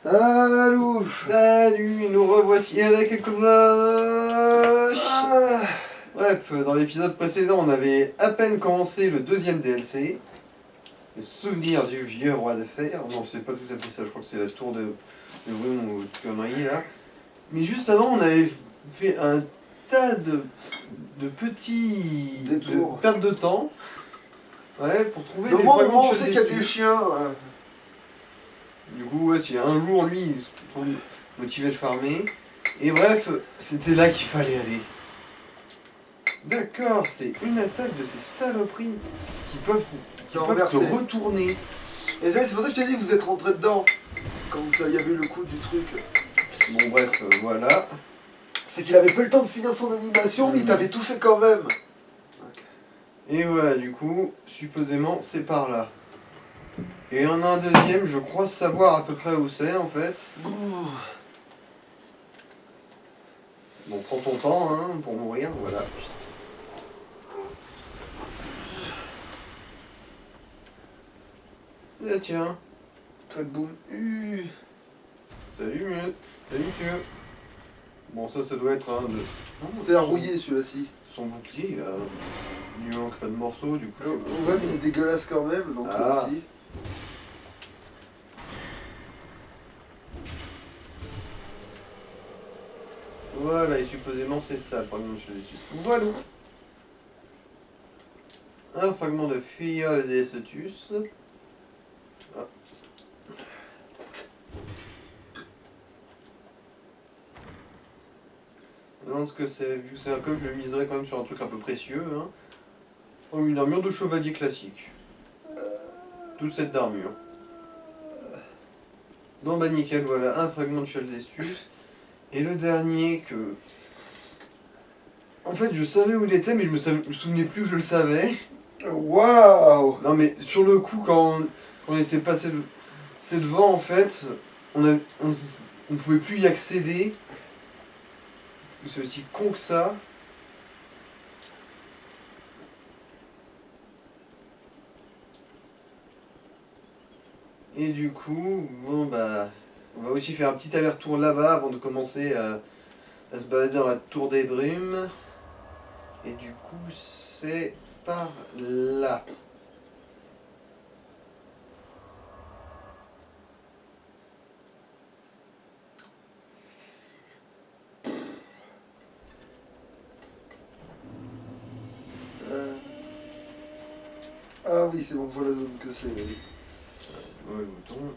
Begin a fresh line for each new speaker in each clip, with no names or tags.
Allô.
Salut, nous revoici avec Cloche. Bref, dans l'épisode précédent, on avait à peine commencé le deuxième DLC, les souvenirs du vieux roi de fer. Non, c'est pas tout à fait ça, je crois que c'est la tour de Brume ou de conneries là. Mais juste avant, on avait fait un tas de petits
Détours.
de pertes de temps. Ouais, pour trouver
Le
des
moment où
fragments
on
de
sait qu'il y a des
Chaldestus.
chiens.
Du coup, ouais, si un jour, lui, il se trouve motivé de farmer. Et bref, c'était là qu'il fallait aller. D'accord, c'est une attaque de ces saloperies qui peuvent te
renversé.
retourner.
Et c'est pour ça que je t'ai dit, vous êtes rentré dedans. Quand il y avait le coup du truc.
Bon, bref, voilà.
C'est qu'il avait pas le temps de finir son animation, mais il t'avait touché quand même.
Et voilà, du coup, supposément, c'est par là. Et on a un deuxième, je crois savoir à peu près où c'est en fait. Bon, prends ton temps hein, pour mourir, voilà. Ah tiens.
Crac boum.
Salut, salut monsieur. Bon, ça doit être un de...
C'est à rouiller celui-là-ci.
Son bouclier, il a... Il lui manque pas de morceaux, du coup...
Ouais, mais il est dégueulasse quand même, donc
Ah.
aussi.
Voilà, et supposément c'est ça le fragment de Chaldestus. Voilà. Un fragment de Fiole d'Estus. Ah. Je me demande ce que c'est, vu que c'est un coffre, je miserais quand même sur un truc un peu précieux. Hein. Oh, une armure de chevalier classique. 12 sets d'armure. Bon bah nickel, voilà, un fragment de Chaldestus. Et le dernier que... En fait, je savais où il était, mais je me souvenais plus que je le savais.
Waouh.
Non mais sur le coup, quand on était passé c'est devant, en fait, on pouvait plus y accéder. C'est aussi con que ça. Et du coup, bon bah, on va aussi faire un petit aller-retour là-bas avant de commencer à se balader dans la tour des brumes. Et du coup, c'est par là.
Ah oui, c'est bon, je vois la zone que c'est. Oui.
Ouais, le bouton.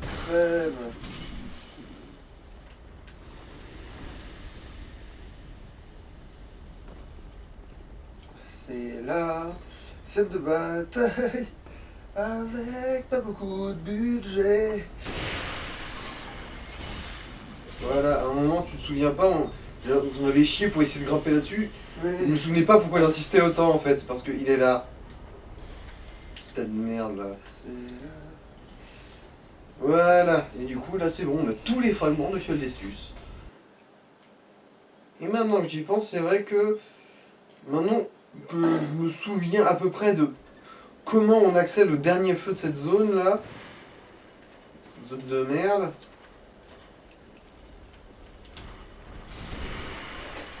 Crème. C'est la scène de bataille avec pas beaucoup de budget.
Voilà, à un moment, tu te souviens pas, on avait chié pour essayer de grimper là-dessus.
Mais...
Je me souvenais pas pourquoi il insistait autant en fait, c'est parce qu'il est là. Ce tas de merde là. Voilà, et du coup là c'est bon, on a tous les fragments de Fiole d'Estus. Et maintenant que j'y pense, c'est vrai que maintenant que je me souviens à peu près de comment on accède au dernier feu de cette zone là, cette zone de merde.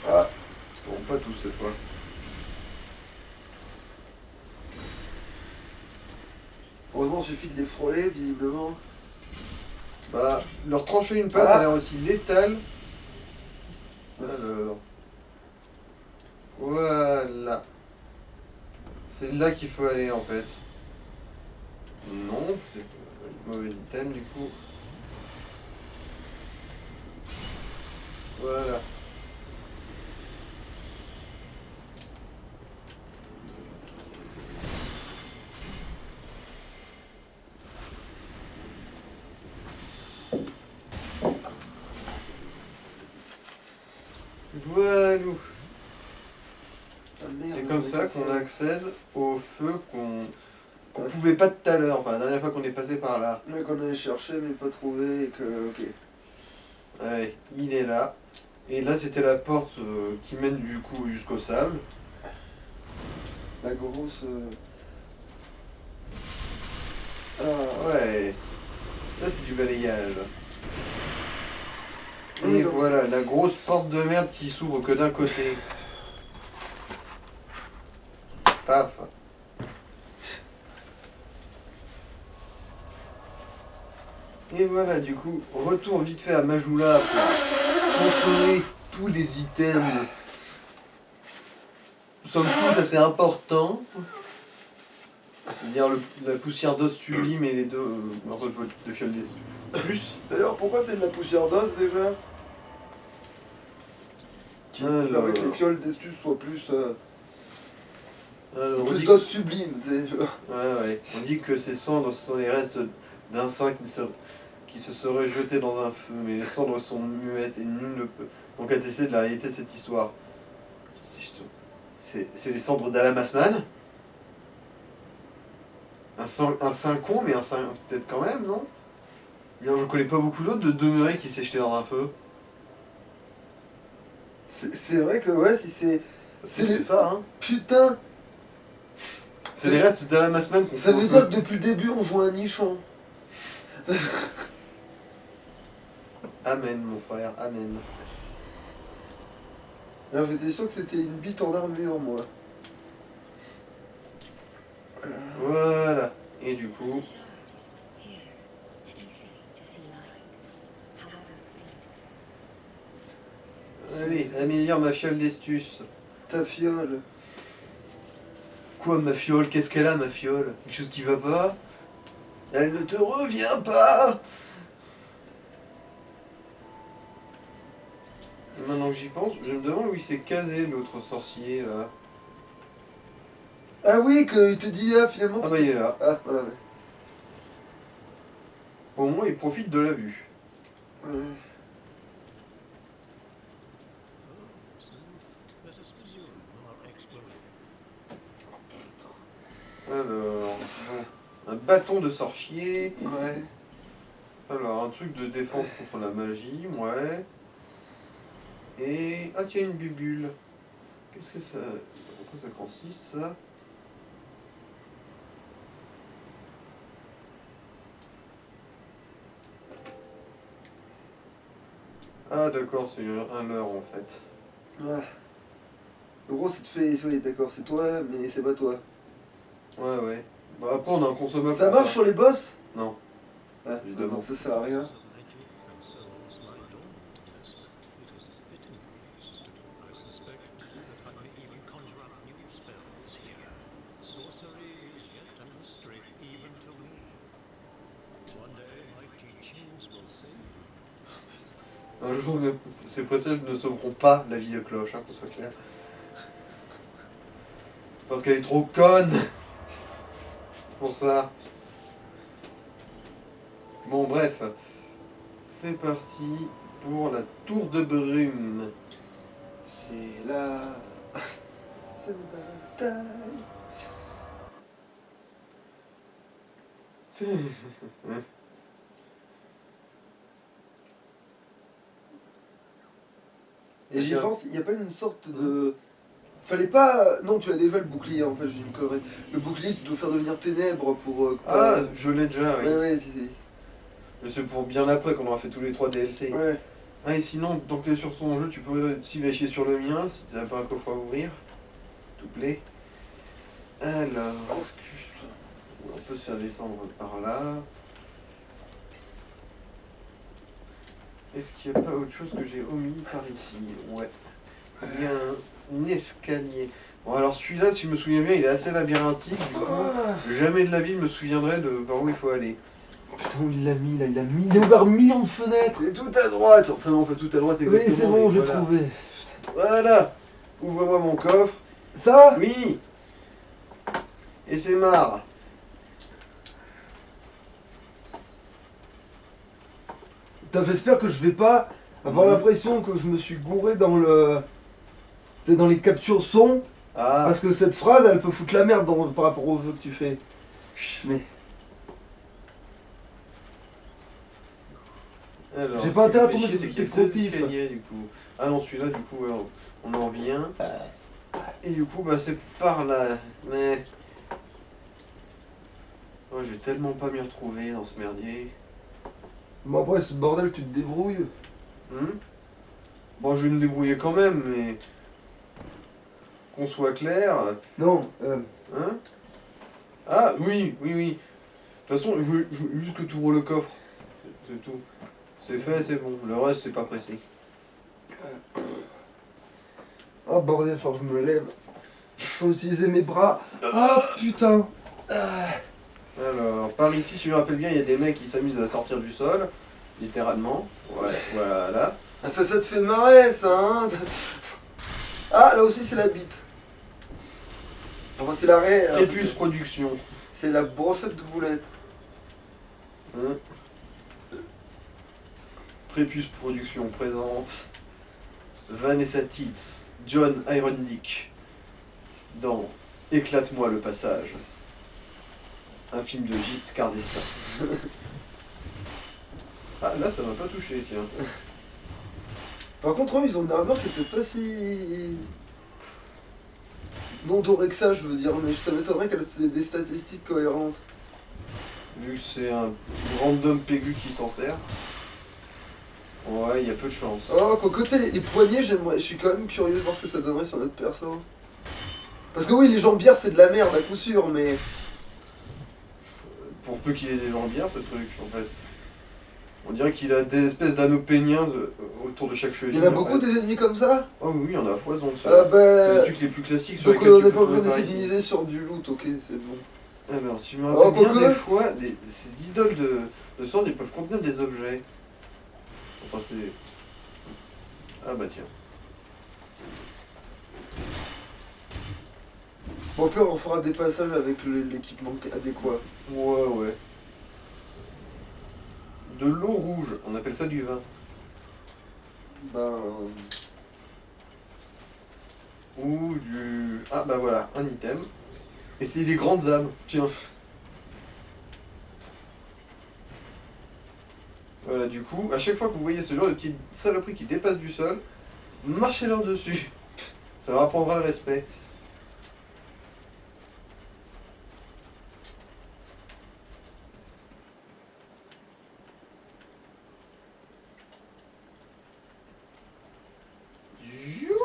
Ah, bon pas tous cette fois.
Heureusement, il suffit de les frôler, visiblement.
Bah, leur trancher une patte, ça a l'air aussi létal. Alors. Voilà. C'est là qu'il faut aller en fait. Non, c'est mauvais item du coup. Voilà. Voilà.
Ah, merde,
C'est comme ça qu'on accède au feu qu'on pouvait pas tout à l'heure. Enfin, la dernière fois qu'on est passé par là.
Ouais, qu'on allait chercher mais pas trouvé et que... Ok.
Ouais, il est là. Et là, c'était la porte qui mène du coup jusqu'au sable.
La grosse...
Ouais. Ça, c'est du balayage.
Oui,
Et
donc
voilà, la grosse porte de merde qui s'ouvre que d'un côté. Paf. Et voilà, du coup, retour vite fait à Majula pour consommer tous les items. Somme toute assez important. C'est-à-dire la poussière d'os sublime et les deux. En fait, je vois deux fioles des plus.
D'ailleurs, pourquoi c'est de la poussière d'os déjà? Qui permet que les fioles d'estus soient plus...
Alors, on
plus
dit
d'os sublime, tu sais.
ouais. On dit que ces cendres sont les restes d'un saint qui se serait jeté dans un feu, mais les cendres sont muettes et nul ne peut donc attester de la réalité de cette histoire. C'est les cendres d'Alamasman. Un saint con, mais un saint peut-être quand même, non? Bien, je connais pas beaucoup d'autres de demeurés qui s'est jeté dans un feu.
C'est vrai que ouais, si c'est...
C'est ça, hein.
Putain!
C'est les restes d'Alamasman qu'on
Ça
trouve
veut
au
dire
feu.
que depuis le début, on joue un nichon.
Amen, mon frère, amen.
Alors j'étais sûr que c'était une bite en armure, moi.
Voilà. Et du coup... Allez, améliore ma fiole d'estus.
Ta fiole.
Quoi, ma fiole? Qu'est-ce qu'elle a, ma fiole? Quelque chose qui va pas? Elle ne te revient pas! Et maintenant que j'y pense, je me demande où il s'est casé, l'autre sorcier, là.
Ah oui, que il te dit, ah finalement...
Ah bah il est là.
Ah, voilà, ouais.
Au moins, il profite de la vue.
Ouais.
Alors, bon, un bâton de sorcier.
Ouais.
Alors, un truc de défense contre la magie, ouais. Et... Ah tiens, une bubule. Qu'est-ce que ça... Pourquoi ça consiste, ça? Ah d'accord, c'est un leurre en fait.
Ouais. En gros, ça te fait... Oui, d'accord, c'est toi, mais c'est pas toi.
Ouais. Bah après, on a un consommable.
Ça marche sur les boss?
Non.
Ah,
Évidemment.
donc ça sert à rien.
Un jour, ces préceptes ne sauveront pas la vie de Cloche, hein, qu'on soit clair. Parce qu'elle est trop conne pour ça. Bon, bref. C'est parti pour la tour de brume.
C'est la... C'est la bataille. Et j'y pense, il n'y a pas une sorte de... Fallait pas... Non, tu as déjà le bouclier, en fait, j'ai une connerie. Le bouclier, tu dois faire devenir ténèbres pour...
Ah, je l'ai déjà, oui.
Ouais, si.
Mais c'est pour bien après qu'on aura fait tous les 3 DLC.
Ouais.
Ah, et sinon, tant que t'es sur ton jeu, tu peux aussi vérifier sur le mien, si t'as pas un coffre à ouvrir. S'il te plaît. Alors, est-ce que... On peut se faire descendre par là. Est-ce qu'il n'y a pas autre chose que j'ai omis par ici? Ouais. Il y a un escalier. Bon, alors celui-là, si je me souviens bien, il est assez labyrinthique. Du coup, jamais de la vie je me souviendrai de par où il faut aller.
Putain, où il l'a mis, là, il a mis... Il a ouvert 1 000 000 de fenêtres.
C'est tout à droite. Enfin non, pas tout à droite exactement.
Oui, c'est bon,
mais
j'ai
voilà.
trouvé.
Voilà. Ouvre-moi mon coffre.
Ça?
Oui. Et c'est marre.
J'espère que je vais pas avoir l'impression que je me suis gouré dans le... dans les captures son.
Ah.
Parce que cette phrase, elle peut foutre la merde par rapport au jeu que tu fais. Mais...
Alors,
j'ai pas intérêt à
ce qui
tomber
me fait
sur
chier,
tes
c'est qu'il y a deux
croquis,
escaliers, du coup. Ah non, celui-là, du coup, on en vient. Et du coup, bah c'est par là. Mais... Oh, je vais tellement pas m'y retrouver dans ce merdier.
Bon après ce bordel tu te débrouilles.
Bon, je vais me débrouiller quand même, mais... Qu'on soit clair...
Non,
Hein? Ah, oui, oui, oui. De toute façon, je veux juste que tu ouvres le coffre. C'est tout. C'est fait, c'est bon. Le reste, c'est pas pressé.
oh bordel, faut que je me lève. Faut utiliser mes bras. Ah putain.
Alors, par ici, si je me rappelle bien, il y a des mecs qui s'amusent à sortir du sol. Littéralement. Ouais, voilà.
Ah, ça te fait marrer ça, hein. Ah, là aussi c'est la bite. Enfin c'est l'arrêt.
Prépuce Production.
C'est la brossette de boulettes.
Hein? Prépuce Production présente Vanessa Tits, John Irondick dans Éclate-moi le passage. Un film de Gitz Cardestin. Ah là ça m'a pas touché, tiens.
Par contre, eux, ils ont une armure qui était pas si. Non dorée que ça, je veux dire, mais ça m'étonnerait qu'elle ait des statistiques cohérentes.
Vu que c'est un random Pégu qui s'en sert. Ouais, il y a peu de chance.
Oh, quoi, côté les poignets, je suis quand même curieux de voir ce que ça donnerait sur notre perso. Parce que oui, les jambières, c'est de la merde à coup sûr, mais.
Pour peu qu'il ait des jambières, ce truc, en fait. On dirait qu'il a des espèces d'anneaux péniens autour de chaque cheville.
Il y en a beaucoup des ennemis comme ça.
Oh oui, il y en a à foison. C'est
bah.
les trucs les plus classiques sur
Donc
lesquels
on
tu
n'est
peux
pas obligé
préparer
d'essayer de
ici.
miser sur du loot, ok, c'est bon.
Alors, si je me
Oh,
rappelle bien,
quoique.
des fois, ces idoles de sword, ils peuvent contenir des objets. Enfin, c'est... Ah bah tiens.
Bon, au pire, on fera des passages avec l'équipement adéquat.
Ouais. De l'eau rouge, on appelle ça du vin.
Ben.
Ou du... Ah bah voilà, un item. Et c'est des grandes âmes, tiens. Voilà, du coup, à chaque fois que vous voyez ce genre de petites saloperies qui dépassent du sol, marchez leur dessus. Ça leur apprendra le respect. Youp.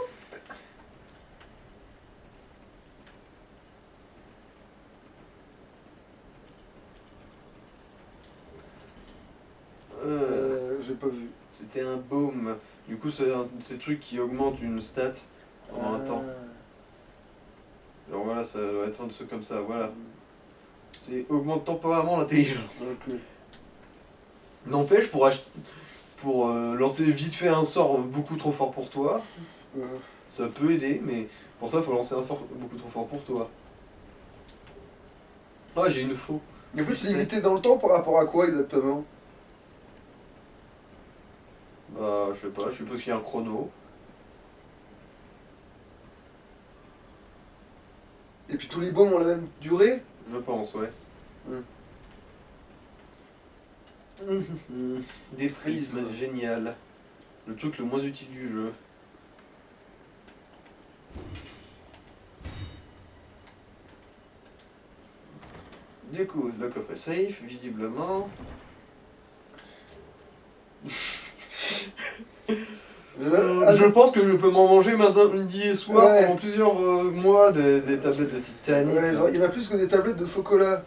J'ai pas vu.
C'était un baume. Du coup, c'est un de ces trucs qui augmentent une stat en un temps. Alors voilà, ça doit être un de ceux comme ça, voilà. C'est augmente temporairement l'intelligence.
Ok.
N'empêche, pour lancer vite fait un sort beaucoup trop fort pour toi, ça peut aider, mais pour ça, il faut lancer un sort beaucoup trop fort pour toi. Ah, j'ai une faux.
Mais en fait, c'est limité dans le temps par rapport à quoi exactement?
Bah, je sais pas, je suppose qu'il y a un chrono.
Et puis tous les baumes ont la même durée?
Je pense, ouais. Des prismes, génial. Le truc le moins utile du jeu. Du coup, le coffre est safe, visiblement. Je pense que je peux m'en manger matin, midi et soir
Ouais.
pendant plusieurs mois des tablettes de Titanic.
Ouais, genre, il y en a plus que des tablettes de chocolat.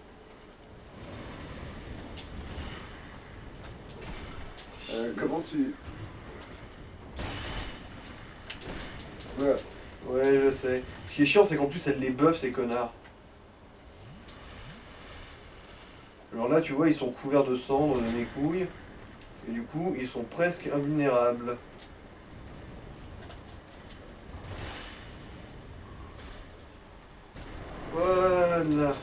Comment tu... Voilà.
Ouais, je sais. Ce qui est chiant, c'est qu'en plus, elle les buff, ces connards. Alors là, tu vois, ils sont couverts de cendres de mes couilles. Et du coup, ils sont presque invulnérables. Voilà.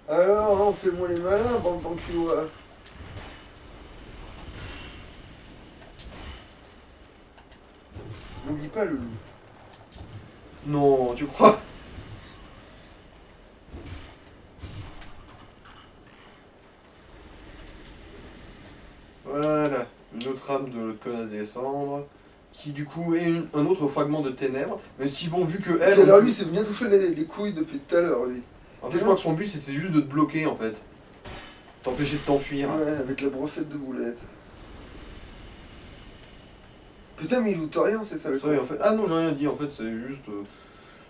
Alors, hein, fais-moi les malins, bande d'enculois. N'oublie pas le loup.
Non, tu crois? Voilà. Une autre âme arme de l'autre connasse des cendres, qui du coup est un autre fragment de ténèbres, même si bon, vu que elle...
Alors lui, c'est bien touché les couilles depuis tout à l'heure, lui.
En fait, je crois que son but c'était juste de te bloquer en fait. T'empêcher de t'enfuir.
Ouais, avec la brochette de boulettes. Putain, mais il loot rien, c'est ça le
Ça, et en fait... Ah non, j'ai rien dit, en fait, c'est juste...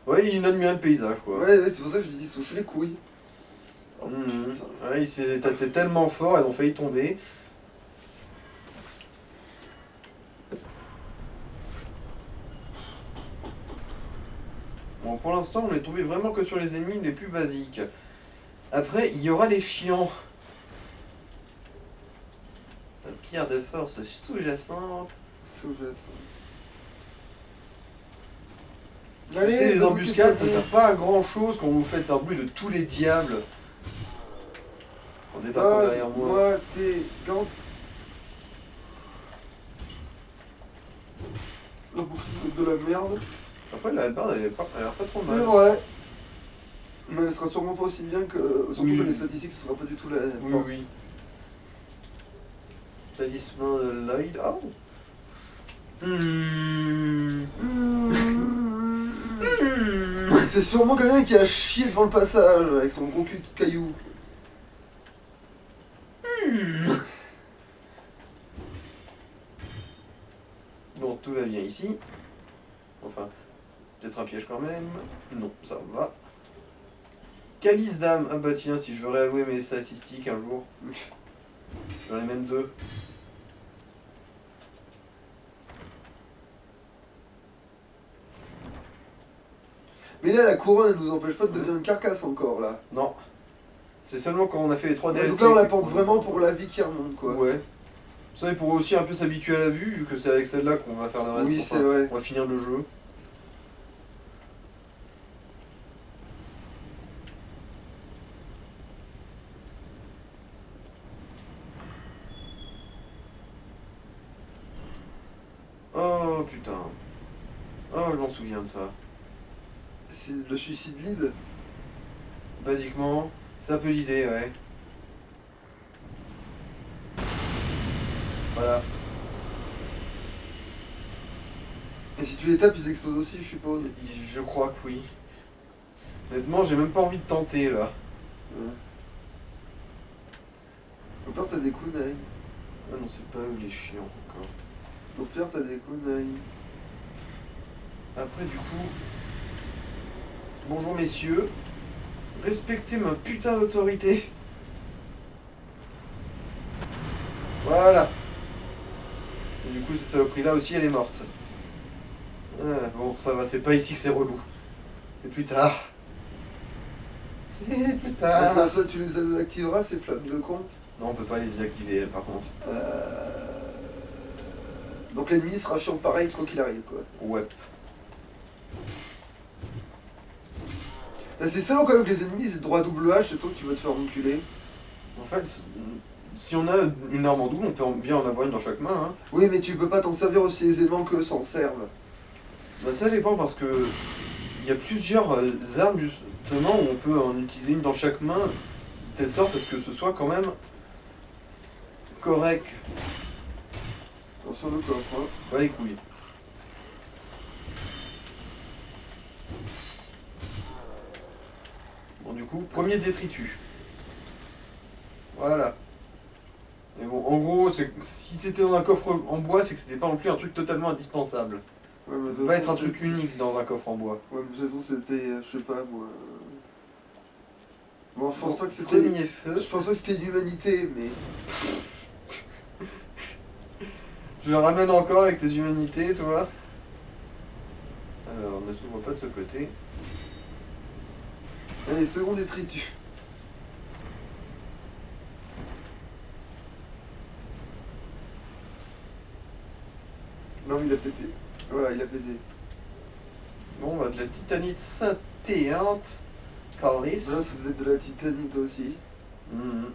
Ouais, il admire le paysage, quoi.
Ouais, c'est pour ça que je dis, il se touche les couilles. Oh,
Ouais, il s'est étaté tellement fort, elles ont failli tomber. Bon, pour l'instant, on est tombé vraiment que sur les ennemis les plus basiques. Après, il y aura les chiants. La pierre de force sous-jacente.
Allez,
les embuscades, ça sert pas à grand chose quand vous faites un bruit de tous les diables. En détachant derrière moi.
Moi, t'es gant. La boucle de la merde.
Après, la barre, elle a l'air pas trop mal.
C'est vrai. Mais elle sera sûrement pas aussi bien que. Surtout
Oui.
que les statistiques, ce sera pas du tout la
Oui,
force.
oui. Talisman de Lloyd. Oh!
C'est sûrement quelqu'un qui a chié devant le passage avec son gros cul de caillou.
Bon, tout va bien ici. Enfin, peut-être un piège quand même. Non, ça va. Calice d'âme. Ah bah tiens, si je veux réallouer mes statistiques un jour. J'en ai même 2.
Mais là, la couronne, elle nous empêche pas de devenir une carcasse encore, là.
Non. C'est seulement quand on a fait les 3 DLC.
Donc là, on la porte vraiment pour la vie qui remonte, quoi.
Ouais. Ça, il pourrait aussi un peu s'habituer à la vue, vu que c'est avec celle-là qu'on va faire le reste.
Oui, c'est vrai.
On va finir le jeu. Oh putain. Oh, je m'en souviens de ça.
C'est le suicide lead.
Basiquement, c'est un peu l'idée, ouais. Voilà.
Et si tu les tapes, ils explosent aussi, je suppose.
Je crois que oui. Honnêtement, j'ai même pas envie de tenter, là.
Ouais. Au pire, t'as des kunai.
Ah non, c'est pas eux les chiants, encore.
Au pire, t'as des kunai.
Après, du coup... Bonjour, messieurs. Respectez ma putain d'autorité. Voilà. Et du coup, cette saloperie-là aussi, elle est morte. Ah, bon, ça va, c'est pas ici que c'est relou. C'est plus tard. C'est plus tard.
Ah, ça, tu les activeras, ces flammes de con.
Non, on peut pas les désactiver, par contre.
Donc l'ennemi sera chiant pareil, quoi qu'il arrive, quoi.
Ouais.
Là, c'est salaud quand même que les ennemis, c'est droit double H, c'est toi que tu vas te faire enculer.
En fait, si on a une arme en double, on peut bien en avoir une dans chaque main. Hein.
Oui, mais tu peux pas t'en servir aussi aisément qu'eux s'en servent.
Bah, ça dépend parce que il y a plusieurs armes justement où on peut en utiliser une dans chaque main, de telle sorte que ce soit quand même correct.
Attention le coffre, hein.
Pas les couilles. Bon, du coup, premier détritus. Voilà. Mais bon, en gros, si c'était dans un coffre en bois, c'est que c'était pas non plus un truc totalement indispensable.
Ouais, mais de
Ça
toute
peut pas
façon,
être un truc
c'est-
unique dans un coffre en bois.
Ouais, mais de toute façon, c'était, je sais pas, moi... Bon, je pense
Bon,
pas que c'était...
premier feu.
Je pense pas que c'était l'humanité, mais...
Je le ramène encore avec tes humanités, toi. Alors, ne s'ouvre pas de ce côté.
Allez, second détritus. Non, mais il a pété. Voilà, il a pété.
Bon, bah, de la titanite scintillante. Calice.
Là, ça devait être de la titanite aussi.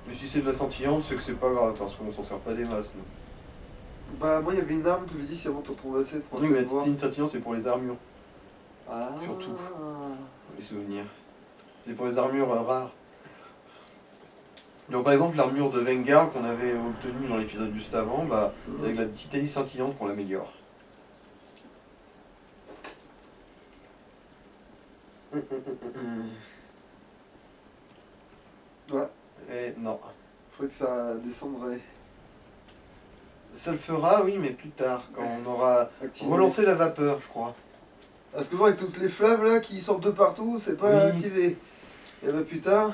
Et si c'est de la scintillante, c'est que c'est pas grave, parce qu'on s'en sert pas des masses, nous.
Bah, moi, il y avait une arme que je dis, si avant t'en trouves assez,
Oui, mais la titanite scintillante, c'est pour les armures,
Ah.
surtout. les souvenirs. C'est pour les armures rares. Donc par exemple l'armure de Vengar qu'on avait obtenue dans l'épisode juste avant, bah c'est avec la titanie scintillante qu'on l'améliore.
Ouais.
Et non.
Faudrait que ça descendrait.
Ça le fera, oui, mais plus tard, quand on aura
Activé.
relancé la vapeur, je crois.
Parce que je vois avec toutes les flammes là qui sortent de partout, c'est pas
Oui.
activé. Et bah putain.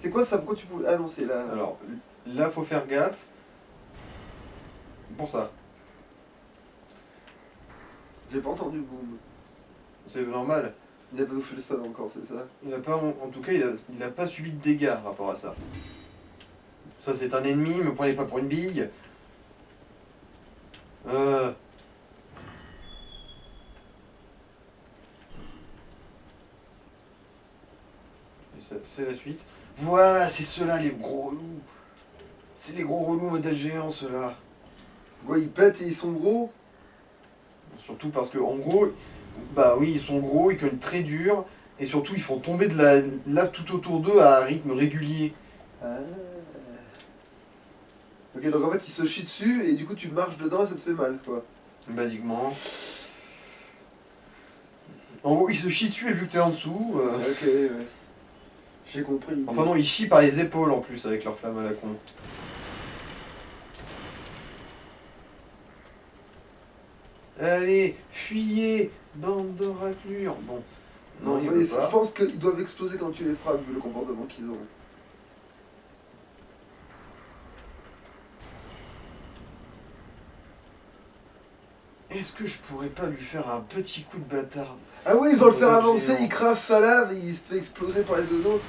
C'est quoi ça? Pourquoi tu pouvais. Ah non, c'est là.
Alors, là, faut faire gaffe. Pour ça.
J'ai pas entendu boum.
C'est normal.
Il a pas touché le sol encore, c'est ça?
Il a pas, en tout cas, il a pas subi de dégâts par rapport à ça. Ça, c'est un ennemi, me prenez pas pour une bille. C'est la suite. Voilà, c'est ceux-là, les gros relous. C'est les gros relous modèle géant, ceux-là.
Pourquoi ils pètent et ils sont gros?
Surtout parce que, en gros, bah oui, ils sont gros, ils cognent très dur, et surtout, ils font tomber de la lave tout autour d'eux à un rythme régulier.
Ah. Ok, donc en fait, ils se chient dessus et du coup, tu marches dedans et ça te fait mal, quoi.
Basiquement. En gros, ils se chient dessus et vu que t'es en dessous.
Ok, ouais. J'ai compris l'idée.
Enfin, non, ils chient par les épaules en plus avec leur flamme à la con. Allez, fuyez, bande de raclures. Bon. Non, il veut
je
pas.
pense qu'ils doivent exploser quand tu les frappes, vu le comportement qu'ils ont.
Est-ce que je pourrais pas lui faire un petit coup de bâtard?
Ah oui, ils vont le faire
Ouais,
avancer,
géant.
il crache sa lave et il se fait exploser par les deux autres.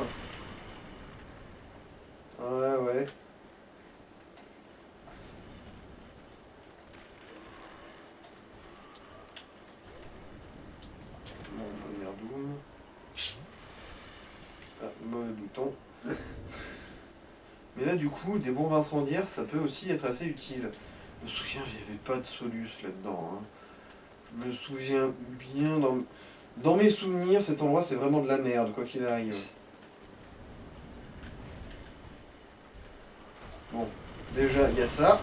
Ouais, ouais. Bon, on va venir Doom. Ah, mauvais bouton. Mais là, du coup, des bombes incendiaires, ça peut aussi être assez utile. Je me souviens, il n'y avait pas de Solus là-dedans. Hein. Je me souviens bien, dans mes souvenirs, cet endroit, c'est vraiment de la merde, quoi qu'il arrive. Bon, déjà, il y a ça.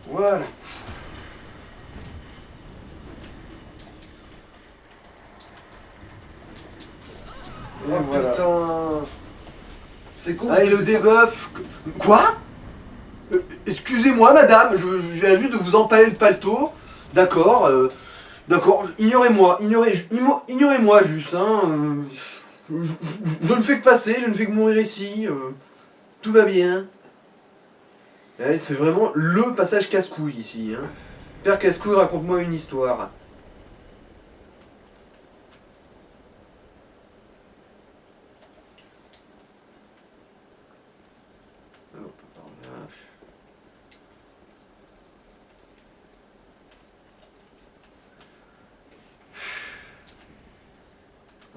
Voilà. Et
Oh
voilà.
putain. C'est con.
Ah, et le debuff. Quoi? Excusez-moi, madame, je viens juste de vous empaler le paletot. D'accord, d'accord, ignorez-moi, ignorez-moi juste, hein. Je ne fais que passer, je ne fais que mourir ici. Tout va bien. Ouais, c'est vraiment le passage casse-couille ici, hein. Père casse-couille, raconte-moi une histoire. Alors, par là.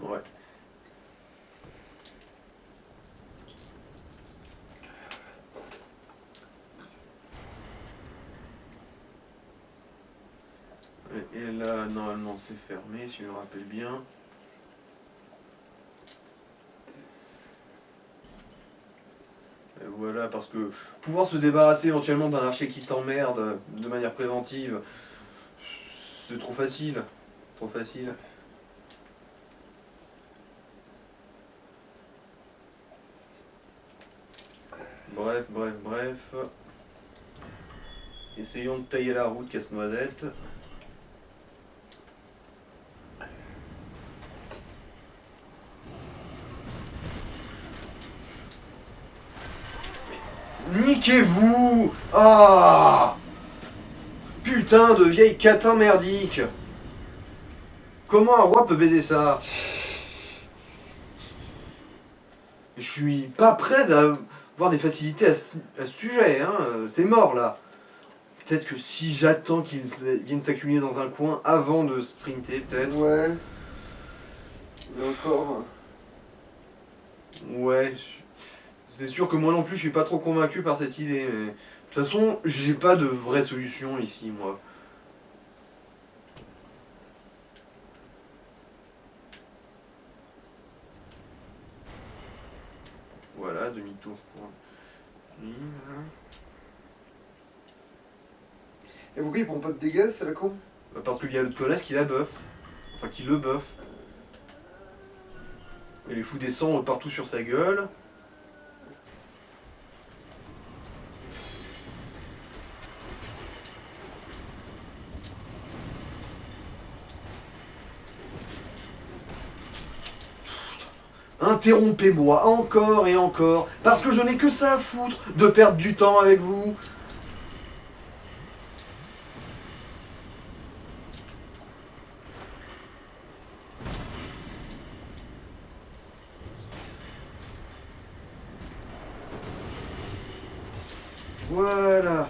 Ouais. Et là, normalement, c'est fermé, si je me rappelle bien. Et voilà, parce que pouvoir se débarrasser éventuellement d'un archer qui t'emmerde de manière préventive, c'est trop facile. Trop facile. Bref, bref, bref. Essayons de tailler la route, casse-noisette. Niquez-vous! Ah! Putain de vieille catin merdique! Comment un roi peut baiser ça? Je suis pas prêt d'avoir des facilités à ce sujet, hein. C'est mort là. Peut-être que si j'attends qu'ils viennent s'accumuler dans un coin avant de sprinter, peut-être.
Ouais. Et encore.
Ouais. C'est sûr que moi non plus, je suis pas trop convaincu par cette idée. Mais... de toute façon, j'ai pas de vraie solution ici, moi.
Et pourquoi il prend pas de dégâts, c'est la con?
Parce qu'il y a l'autre connasse qui la buff. Enfin, qui le buff. Il les fout des sangs partout sur sa gueule. Interrompez-moi encore et encore, parce que je n'ai que ça à foutre de perdre du temps avec vous. Voilà.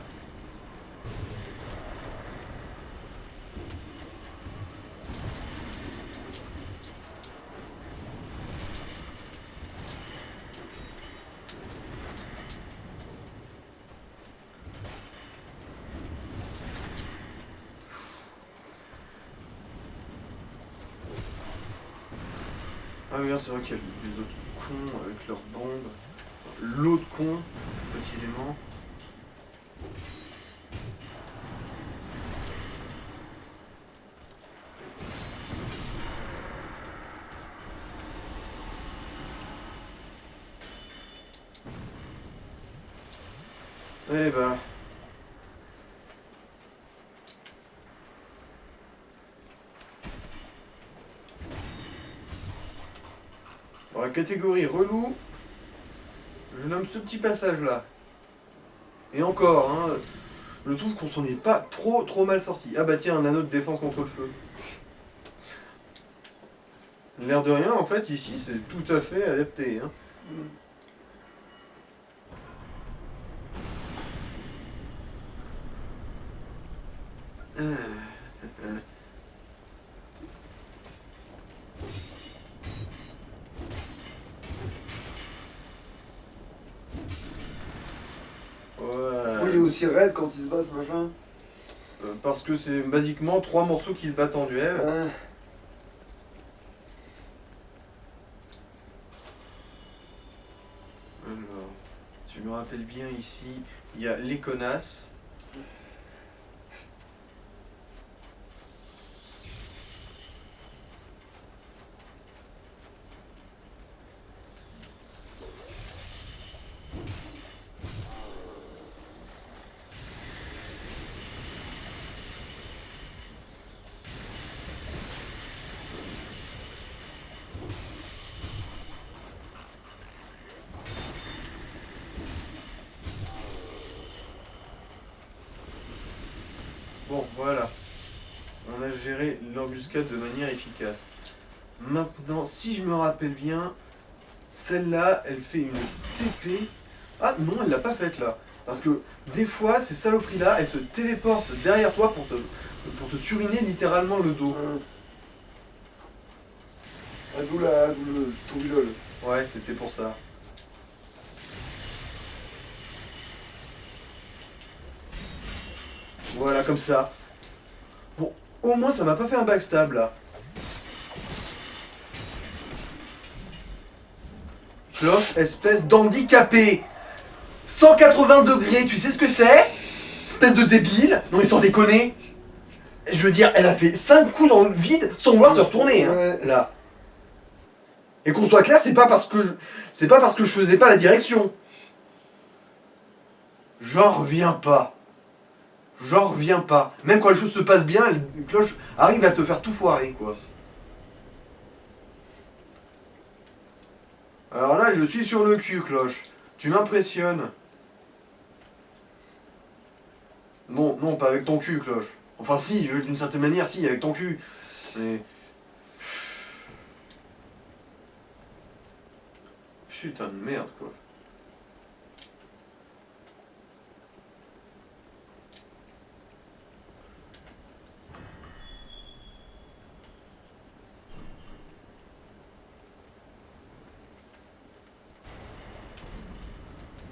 Ah oui, c'est vrai qu'il y a les autres cons avec leurs bombes. L'autre con, précisément. Eh ben... Dans la catégorie relou, je nomme ce petit passage-là. Et encore, hein, je trouve qu'on s'en est pas trop mal sorti. Ah bah tiens, un anneau de défense contre le feu. L'air de rien, en fait, ici, c'est tout à fait adapté. Hein.
Pourquoi il est aussi raide quand il se bat, ce machin?
Parce que c'est basiquement 3 morceaux qui se battent en duel. Alors, si je me rappelle bien ici, il y a les connasses. Bon, voilà. On a géré l'embuscade de manière efficace. Maintenant, si je me rappelle bien, celle-là, elle fait une TP. Ah non, elle l'a pas faite là. Parce que des fois, ces saloperies-là, elles se téléportent derrière toi pour te suriner littéralement le dos.
Ah, d'où le tourbillol.
Ouais, c'était pour ça. Voilà, comme ça. Bon, au moins ça m'a pas fait un backstab là. Cloche, espèce d'handicapé. 180 degrés, tu sais ce que c'est? Espèce de débile. Non mais sans déconner. Je veux dire, elle a fait 5 coups dans le vide sans vouloir se retourner, hein,
Ouais.
là. Et qu'on soit clair, c'est pas parce que je faisais pas la direction. J'en reviens pas. J'en reviens pas. Même quand les choses se passent bien, une cloche arrive à te faire tout foirer, quoi. Alors là, je suis sur le cul, cloche. Tu m'impressionnes. Bon, non, pas avec ton cul, cloche. Enfin, si, d'une certaine manière, si, avec ton cul. Mais... Putain de merde, quoi.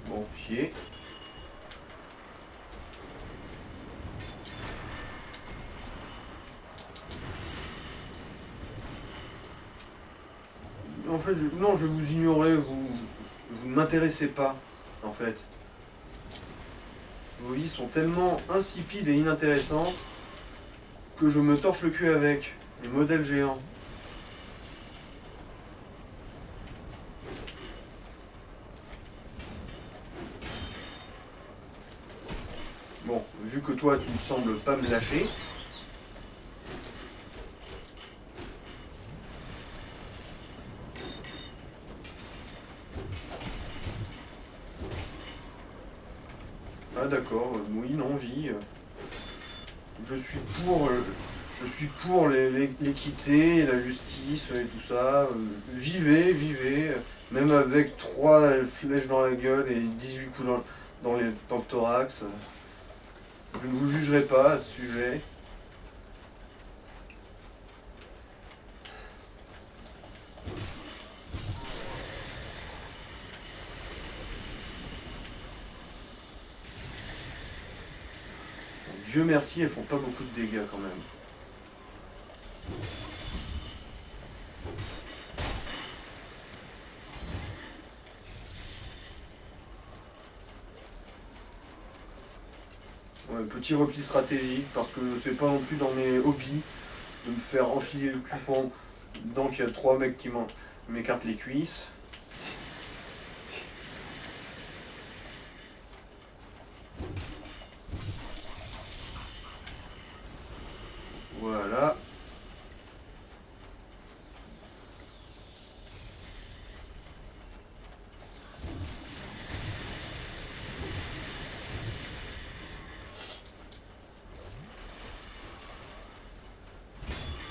Bon, chier. En fait, non, je vais vous ignorer, vous ne m'intéressez pas, en fait. Vos vies sont tellement insipides et inintéressantes que je me torche le cul avec. Les modèles géants. Bon, vu que toi tu ne sembles pas me lâcher. Ah d'accord, oui, non, vie. Je suis pour, l'équité, et la justice et tout ça. Vivez, vivez, même avec 3 flèches dans la gueule et 18 coups dans le thorax. Je ne vous jugerai pas à ce sujet. Dieu merci, elles font pas beaucoup de dégâts quand même. Ouais, petit repli stratégique, parce que c'est pas non plus dans mes hobbies de me faire enfiler le cul pendant qu'il y a 3 mecs qui m'écartent les cuisses. Voilà.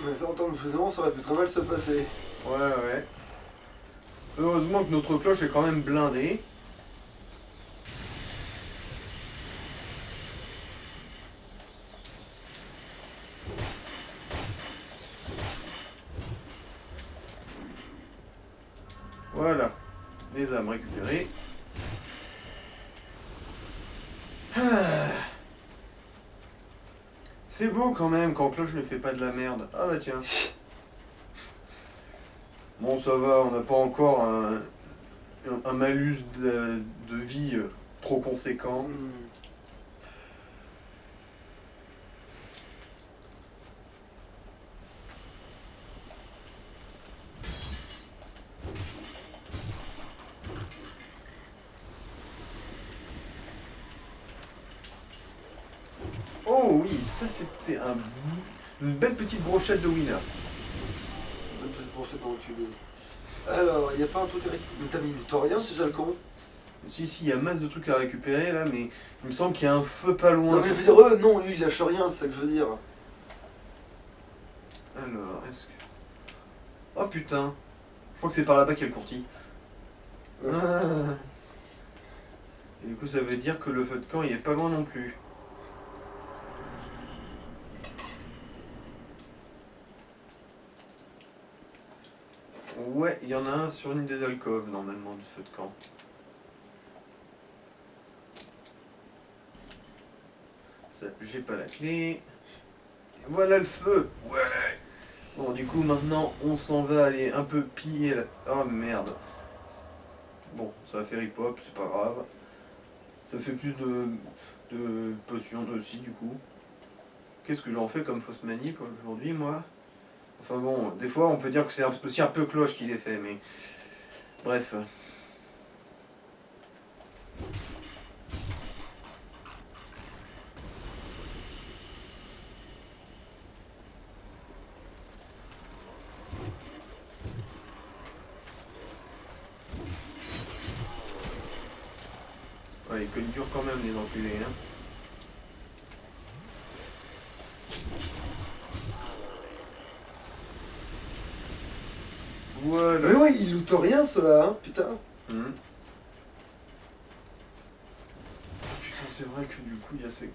Mais ça, en temps de faisant, ça aurait pu très mal se passer.
Ouais, ouais. Heureusement que notre cloche est quand même blindée. Voilà. Les âmes récupérées. C'est beau quand même quand Cloche ne fait pas de la merde. Ah bah tiens. Bon ça va, on n'a pas encore un malus de vie trop conséquent. Oh oui, ça c'était une belle petite brochette de winners.
Une petite brochette dans le cul. Alors, y a pas un truc avec. Mais t'as mis du taurien, c'est ça le con?
Si, il y a masse de trucs à récupérer là, mais il me semble qu'il y a un feu pas loin.
Non, mais je veux dire, non, lui il lâche rien, c'est ça que je veux dire.
Alors, est-ce que. Oh putain! Je crois que c'est par là-bas qu'il y a le courtis. Ah. Et du coup, ça veut dire que le feu de camp il est pas loin non plus. Ouais, il y en a un sur une des alcôves normalement du feu de camp. Ça, j'ai pas la clé. Voilà le feu! Ouais! Bon, du coup, maintenant, on s'en va aller un peu piller la. Oh merde! Bon, ça va faire hip-hop, c'est pas grave. Ça me fait plus de potions aussi, du coup. Qu'est-ce que j'en fais comme fausse manip aujourd'hui, moi? Enfin bon, des fois, on peut dire que c'est aussi un peu Cloche qui les fait, mais. Bref. Ouais, ils cognent dur quand même, les enculés, hein. Voilà.
Mais ouais, il loot rien, ceux-là, hein, putain.
Putain, c'est vrai que du coup, il y a ces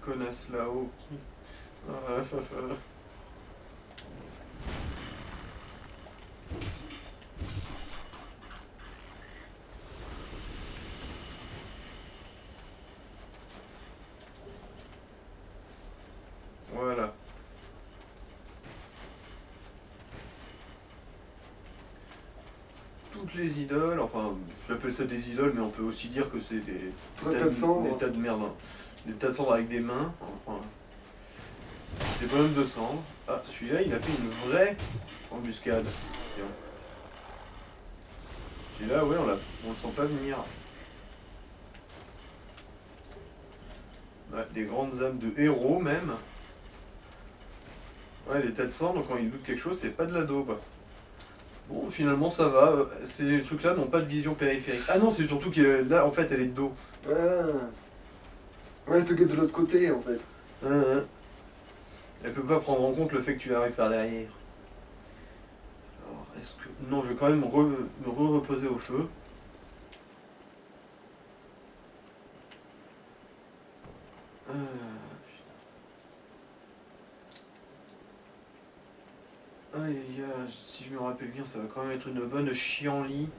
connasses là-haut. Ah, Voilà. Toutes les idoles, enfin, j'appelle ça des idoles, mais on peut aussi dire que c'est des
tas de cendres.
des tas de merde, hein. Des tas de cendres avec des mains, enfin, des bonhommes de cendres. Ah, celui-là, il a fait une vraie embuscade. Tiens. Celui-là, ouais, on le sent pas venir. Ouais, des grandes âmes de héros, même. Ouais, les tas de cendres, quand ils lootent quelque chose, c'est pas de la daube. Bon, finalement, ça va. Ces trucs-là n'ont pas de vision périphérique. Ah non, c'est surtout que là, en fait, elle est de dos.
Ah. Ouais, elle te guette de l'autre côté en fait.
Elle peut pas prendre en compte le fait que tu arrives par derrière. Alors, est-ce que... Non, je vais quand même me reposer au feu. Aïe aïe aïe, si je me rappelle bien, ça va quand même être une bonne chienlit.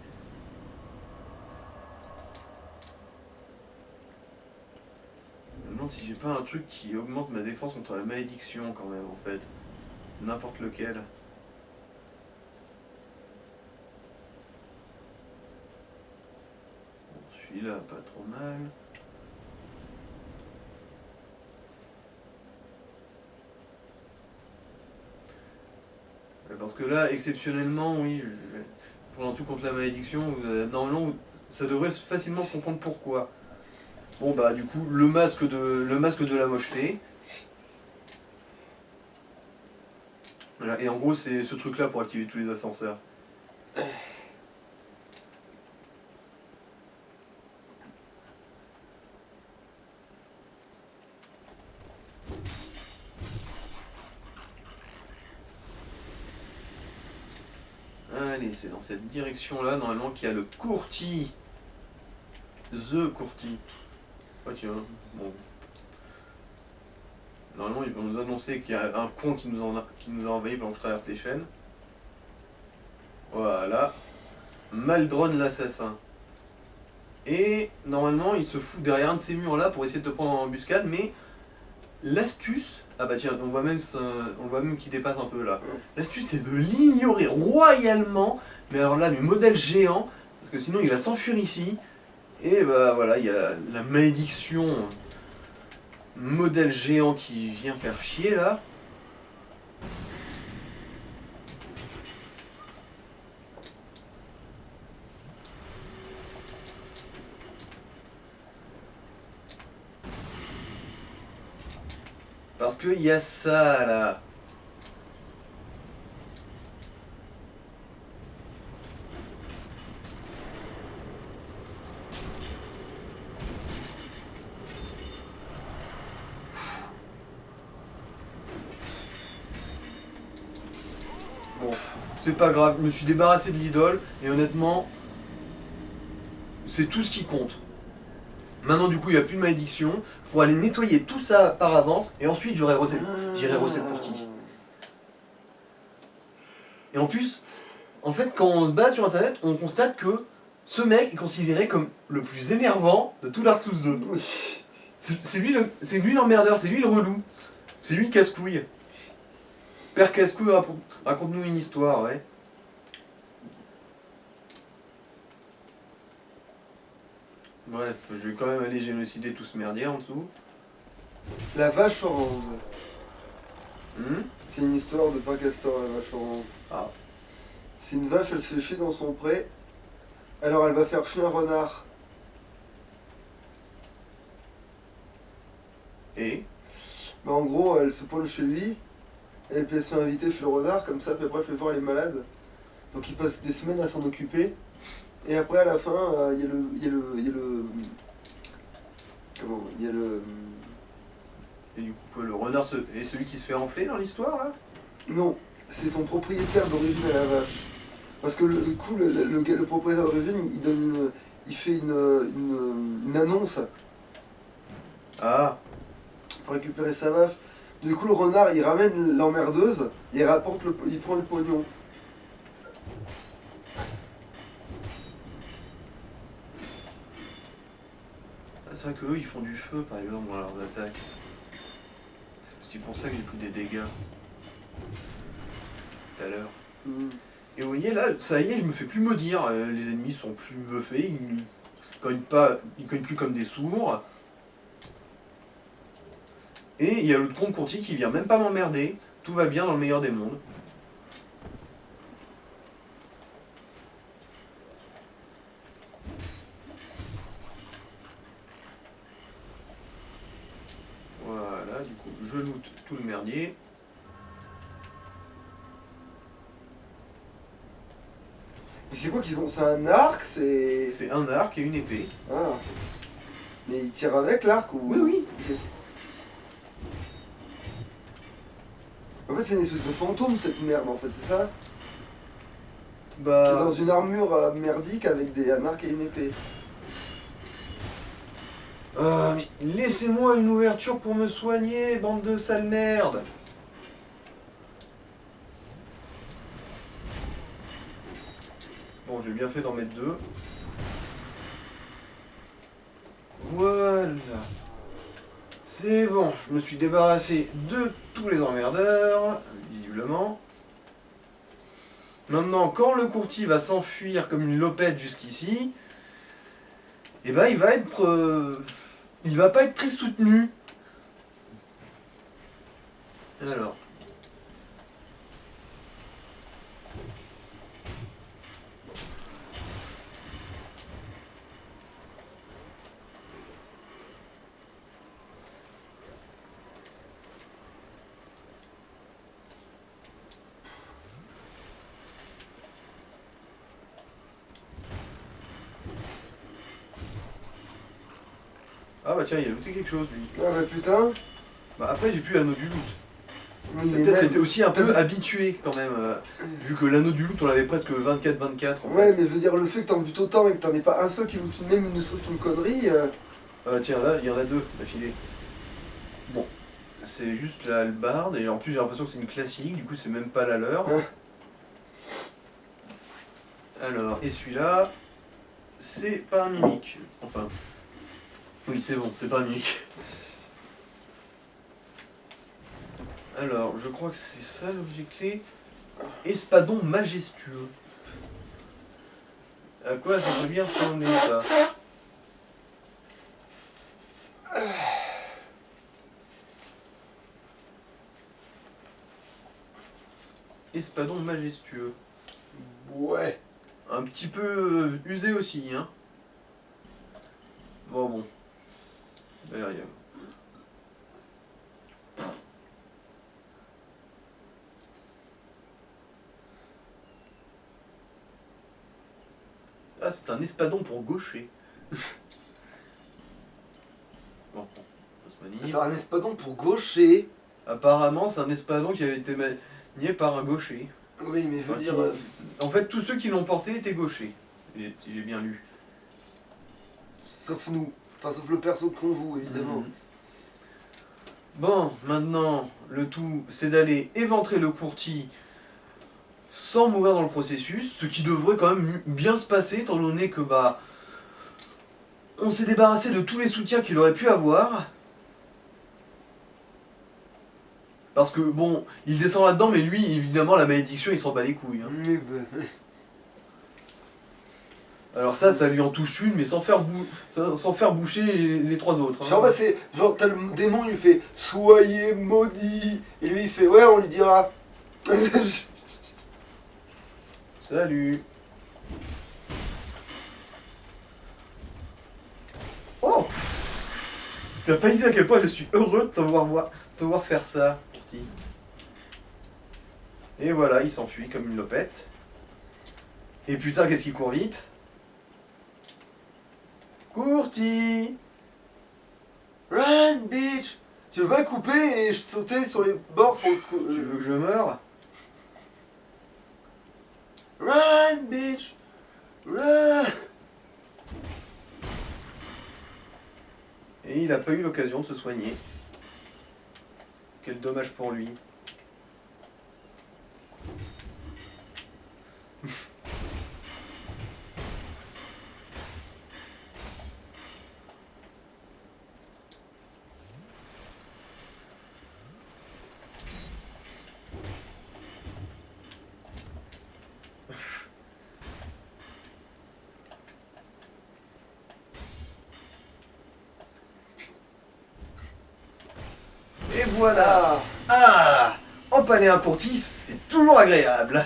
Je me demande si j'ai pas un truc qui augmente ma défense contre la malédiction quand même en fait. N'importe lequel. Bon, celui-là, pas trop mal. Parce que là, exceptionnellement, oui, pour un truc contre la malédiction, normalement, ça devrait facilement se comprendre pourquoi. Bon bah du coup, le masque de la mocheté. Voilà, et en gros, c'est ce truc-là pour activer tous les ascenseurs. Allez, c'est dans cette direction-là, normalement, qu'il y a le courtis. The courtis. Oh tiens, bon. Normalement, ils vont nous annoncer qu'il y a un con qui nous a envahi pendant que je traverse les chaînes. Voilà. Maldron l'assassin. Et normalement, il se fout derrière un de ces murs-là pour essayer de te prendre en embuscade, mais l'astuce... Ah bah tiens, on voit même qu'il dépasse un peu là. L'astuce, c'est de l'ignorer royalement, mais alors là, mais modèle géant, parce que sinon il va s'enfuir ici. Et bah voilà, il y a la malédiction modèle géant qui vient faire chier là. Parce qu'il y a ça là. Bon, c'est pas grave, je me suis débarrassé de l'idole et honnêtement, c'est tout ce qui compte. Maintenant du coup il n'y a plus de malédiction, faut aller nettoyer tout ça par avance et ensuite j'irai rosser le courtis. Et en plus, en fait quand on se base sur internet, on constate que ce mec est considéré comme le plus énervant de tout Dark Souls 2. C'est lui l'emmerdeur, c'est lui le relou, c'est lui le casse-couille. Père casse-couille, raconte-nous une histoire, ouais. Bref, je vais quand même aller génocider tout ce merdier en dessous.
La vache orange.
Hmm.
C'est une histoire de Père Castor, la vache orange.
Ah.
C'est une vache, elle se fait chier dans son pré. Alors elle va faire chier un renard.
Et
Bah en gros, elle se pointe chez lui. Et puis elle se fait inviter chez le renard, comme ça, puis après elle fait voir elle est malade. Donc il passe des semaines à s'en occuper. Et après à la fin, il y a le... Comment? Il y a le...
Et du coup, le renard est celui qui se fait enfler dans l'histoire là?
Non, c'est son propriétaire d'origine à la vache. Parce que du coup, le propriétaire d'origine, il fait une annonce
Ah.
pour récupérer sa vache. Du coup, le renard, il ramène l'emmerdeuse et il prend le pognon.
Ah, c'est vrai qu'eux, ils font du feu par exemple dans leurs attaques. C'est pour ça que j'ai pris des dégâts tout à l'heure. Et vous voyez là, ça y est, je me fais plus maudire. Les ennemis sont plus buffés, ils cognent plus comme des sourds. Et il y a l'autre con courtier qui vient même pas m'emmerder. Tout va bien dans le meilleur des mondes. Voilà, du coup, je loot tout le merdier.
Mais c'est quoi qu'ils ont? C'est un arc?
C'est un arc et une épée.
Ah. Mais ils tirent avec l'arc ou...
Oui, oui.
Ok. En fait, c'est une espèce de fantôme cette merde, en fait, c'est ça? Qui est
Bah.
dans une armure merdique avec un arc et une épée.
Mais laissez-moi une ouverture pour me soigner, bande de sale merde. Bon, j'ai bien fait d'en mettre 2. Voilà. C'est bon, je me suis débarrassé de tous les emmerdeurs, visiblement. Maintenant, quand le courtier va s'enfuir comme une lopette jusqu'ici, eh ben il va être... il va pas être très soutenu. Alors. Ah bah tiens, il a looté quelque chose lui.
Ah bah putain.
Bah après j'ai plus l'anneau du loot.
Oui, mais
Peut-être
même-
était aussi un peu habitué quand même, vu que l'anneau du loot on l'avait presque 24-24.
Ouais, mais je veux dire, le fait que t'en butes autant et que t'en aies pas un seul qui loot même ne serait-ce qu'une connerie...
Tiens là, il y en a 2 d'affilée. Bon, c'est juste la hallebarde et en plus j'ai l'impression que c'est une classique, du coup c'est même pas la leur.
Ouais.
Alors, et celui-là, c'est pas un mimique. Enfin, oui c'est bon, c'est pas un mimique. Alors, je crois que c'est ça l'objet clé. Espadon majestueux. À quoi ça peut bien ressembler ça? Espadon majestueux.
Ouais.
Un petit peu usé aussi, hein. Bon. Derrière. Ah, c'est un espadon pour gaucher. Bon, on se manip.
Attends, un espadon pour gaucher.
Apparemment, c'est un espadon qui avait été manié par un gaucher.
Oui, mais je veux
Enfin,
dire...
En fait, tous ceux qui l'ont porté étaient gauchers. Si j'ai bien lu.
Sauf nous. Enfin, sauf le perso qu'on joue, évidemment.
Mhm. Bon, maintenant, le tout, c'est d'aller éventrer le courtier sans mourir dans le processus, ce qui devrait quand même bien se passer, étant donné que, bah, on s'est débarrassé de tous les soutiens qu'il aurait pu avoir. Parce que, bon, il descend là-dedans, mais lui, évidemment, la malédiction, il s'en bat les couilles. Hein.
Mais bah,
Alors ça lui en touche une, mais sans faire boucher les 3 autres. Hein.
genre, bah, c'est... Genre, t'as le démon, il lui fait « Soyez maudit !» Et lui, il fait « Ouais, on lui dira. »
Salut. Oh! T'as pas idée à quel point je suis heureux de te voir faire ça, Courti. Et voilà, il s'enfuit comme une lopette. Et putain, qu'est-ce qu'il court vite? Courti!
Run, bitch! Tu veux pas couper et je sautais sur les bords pour le
Tu veux que je meure?
Run, bitch! Run!
Et il a pas eu l'occasion de se soigner. Quel dommage pour lui. voilà. Ah, empaler un courtis, c'est toujours agréable.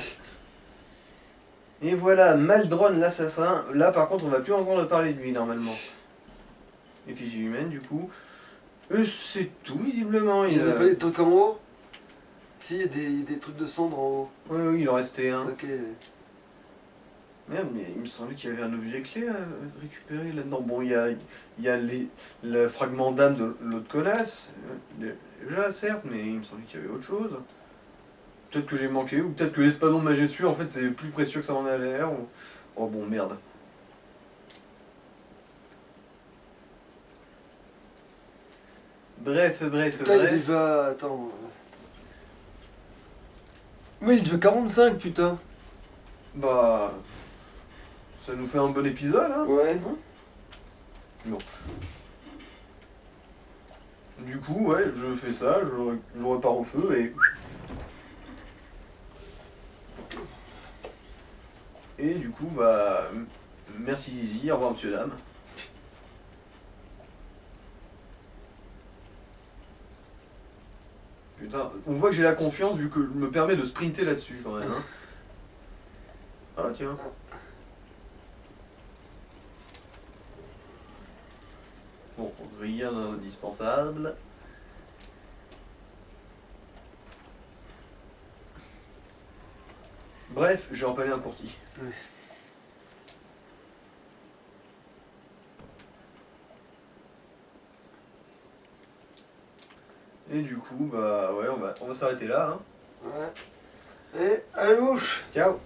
Et voilà, Maldron l'assassin. Là par contre on va plus entendre parler de lui normalement. Effigie humaine du coup. C'est tout visiblement.
Il n'y avait pas des trucs en haut? Si, il y a des trucs de cendre en haut.
Oui, il en restait un.
Ok.
Merde, mais il me semblait qu'il y avait un objet clé à récupérer là-dedans. Bon, il y a le fragment d'âme de l'autre connasse, déjà certes, mais il me semblait qu'il y avait autre chose. Peut-être que j'ai manqué, ou peut-être que l'espadon majestueux, en fait, c'est plus précieux que ça en a l'air. Ou... Oh bon, merde. Bref.
Putain, il est déjà... Attends... Oui, il est déjà 45, putain.
Bah... Ça nous fait un bon épisode, hein.
Ouais.
Bon. Du coup, ouais, je fais ça, je repars au feu et... Et du coup, bah... Merci Zizi, au revoir monsieur dame. Putain, on voit que j'ai la confiance vu que je me permets de sprinter là-dessus quand même. Hein. Ah tiens. Bon, rien d'indispensable. Bref, je vais empaler un courtis.
Ouais.
Et du coup, bah ouais, on va s'arrêter là. Hein.
Ouais. Et à louche.
Ciao.